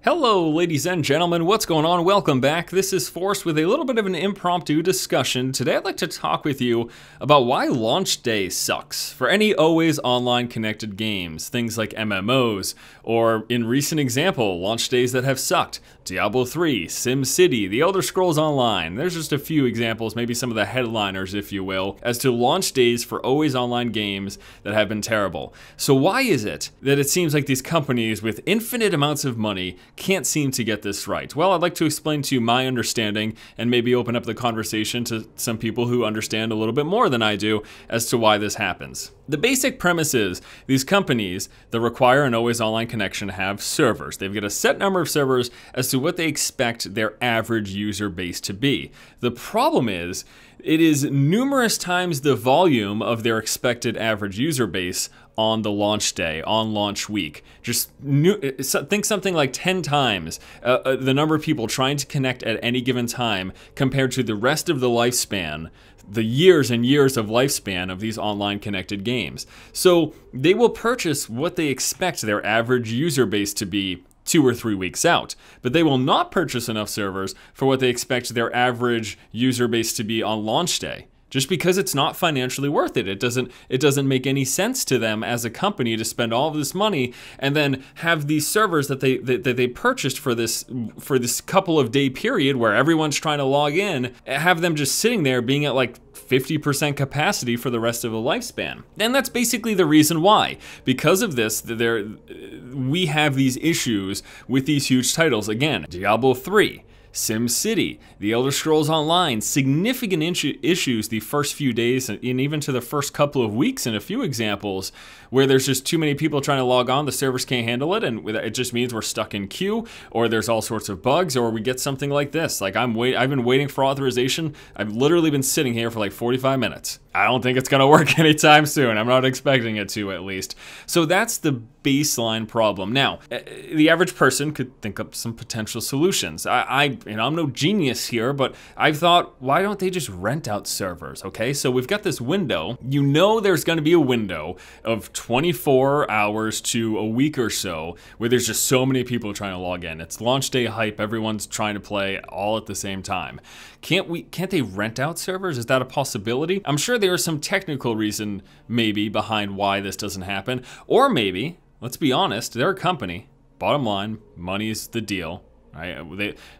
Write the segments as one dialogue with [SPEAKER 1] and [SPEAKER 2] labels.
[SPEAKER 1] Hello, ladies and gentlemen, what's going on? Welcome back. This is Force with a little bit of an impromptu discussion. Today I'd like to talk with you about why launch day sucks for any always online connected games, things like MMOs, or in recent example, launch days that have sucked. Diablo 3, SimCity, The Elder Scrolls Online. There's just a few examples, maybe some of the headliners, if you will, as to launch days for always online games that have been terrible. So why is it that it seems like these companies with infinite amounts of money can't seem to get this right? Well, I'd like to explain to you my understanding and maybe open up the conversation to some people who understand a little bit more than I do as to why this happens. The basic premise is these companies that require an always online connection have servers. They've got a set number of servers as to what they expect their average user base to be. The problem is it is numerous times the volume of their expected average user base on the launch day, on launch week. Just think something like 10 times the number of people trying to connect at any given time compared to the rest of the lifespan, the years and years of lifespan of these online connected games. So they will purchase what they expect their average user base to be 2 or 3 weeks out, but they will not purchase enough servers for what they expect their average user base to be on launch day. Just because it's not financially worth it. It doesn't make any sense to them as a company to spend all of this money and then have these servers that they purchased for this couple of day period where everyone's trying to log in, have them just sitting there being at like 50% capacity for the rest of the lifespan. And that's basically the reason why. Because of this, we have these issues with these huge titles. Again, Diablo 3. SimCity, The Elder Scrolls Online, significant issues the first few days and even to the first couple of weeks in a few examples where there's just too many people trying to log on, the servers can't handle it, and it just means we're stuck in queue, or there's all sorts of bugs, or we get something like this. Like I've been waiting for authorization. I've literally been sitting here for like 45 minutes. I don't think it's gonna work anytime soon. I'm not expecting it to, at least. So that's the baseline problem. Now, the average person could think up some potential solutions. I'm no genius here, but I've thought, why don't they just rent out servers, okay? So we've got this window. You know there's gonna be a window of 24 hours to a week or so where there's just so many people trying to log in. It's launch day hype. Everyone's trying to play all at the same time. Can't they rent out servers? Is that a possibility? I'm sure there is some technical reason maybe behind why this doesn't happen. Or maybe, let's be honest, they're a company. Bottom line, money's the deal. Right?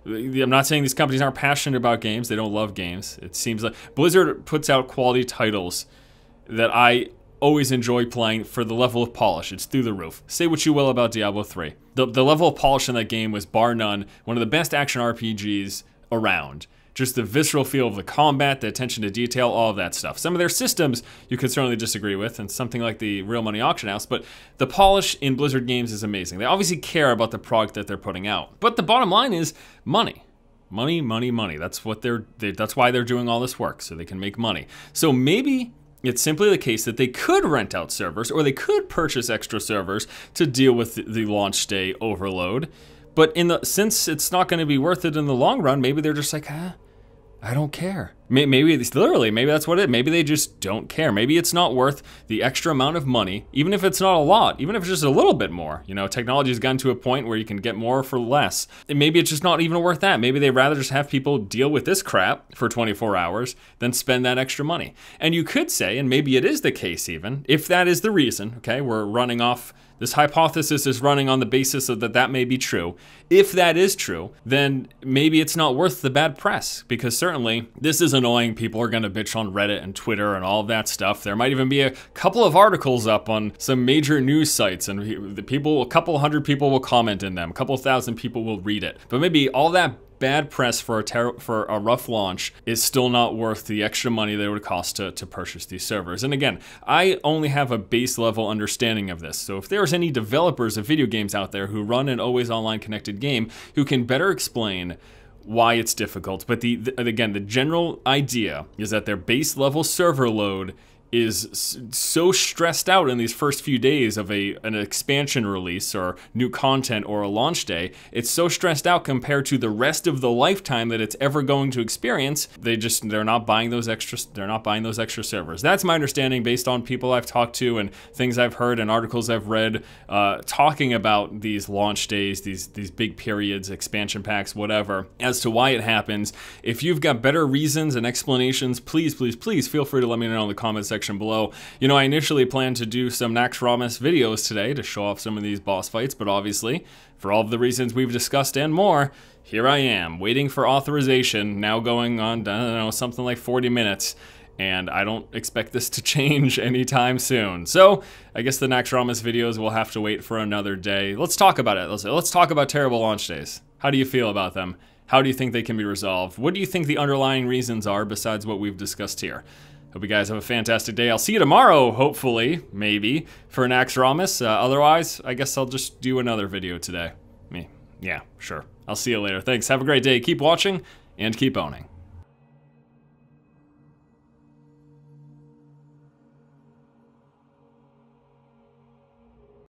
[SPEAKER 1] I'm not saying these companies aren't passionate about games. They don't love games. It seems like Blizzard puts out quality titles that I always enjoy playing for the level of polish. It's through the roof. Say what you will about Diablo 3. The level of polish in that game was bar none one of the best action RPGs around. Just the visceral feel of the combat, the attention to detail, all of that stuff. Some of their systems you could certainly disagree with, and something like the Real Money Auction House, but the polish in Blizzard games is amazing. They obviously care about the product that they're putting out. But the bottom line is money. Money, money, money. That's what that's why they're doing all this work, so they can make money. So maybe it's simply the case that they could rent out servers, or they could purchase extra servers to deal with the launch day overload. But since it's not going to be worth it in the long run, maybe they're just like, I don't care. Maybe that's what it is. Maybe they just don't care. Maybe it's not worth the extra amount of money, even if it's not a lot, even if it's just a little bit more. You know, technology has gotten to a point where you can get more for less. And maybe it's just not even worth that. Maybe they'd rather just have people deal with this crap for 24 hours than spend that extra money. And you could say, and maybe it is the case even, if that is the reason, okay, we're running off, this hypothesis is running on the basis of that may be true. If that is true, then maybe it's not worth the bad press, because certainly this is annoying. People are going to bitch on Reddit and Twitter and all of that stuff. There might even be a couple of articles up on some major news sites, and a couple hundred people will comment in them. A couple thousand people will read it. But maybe all that bad press for a rough launch is still not worth the extra money that it would cost to purchase these servers. And again, I only have a base level understanding of this. So if there's any developers of video games out there who run an always online connected game who can better explain why it's difficult, but again, the general idea is that their base level server load so stressed out in these first few days of an expansion release or new content or a launch day. It's so stressed out compared to the rest of the lifetime that it's ever going to experience. They're not buying those extra servers. That's my understanding based on people I've talked to and things I've heard and articles I've read talking about these launch days, these big periods, expansion packs, whatever, as to why it happens. If you've got better reasons and explanations, please feel free to let me know in the comment section below. You know, I initially planned to do some Naxxramas videos today to show off some of these boss fights, but obviously, for all of the reasons we've discussed and more, here I am, waiting for authorization, now going on, I don't know, something like 40 minutes, and I don't expect this to change anytime soon. So, I guess the Naxxramas videos will have to wait for another day. Let's talk about it. Let's talk about terrible launch days. How do you feel about them? How do you think they can be resolved? What do you think the underlying reasons are besides what we've discussed here? Hope you guys have a fantastic day. I'll see you tomorrow, hopefully, maybe, for Naxxramas. Otherwise, I guess I'll just do another video today. Yeah, sure. I'll see you later. Thanks. Have a great day. Keep watching and keep owning.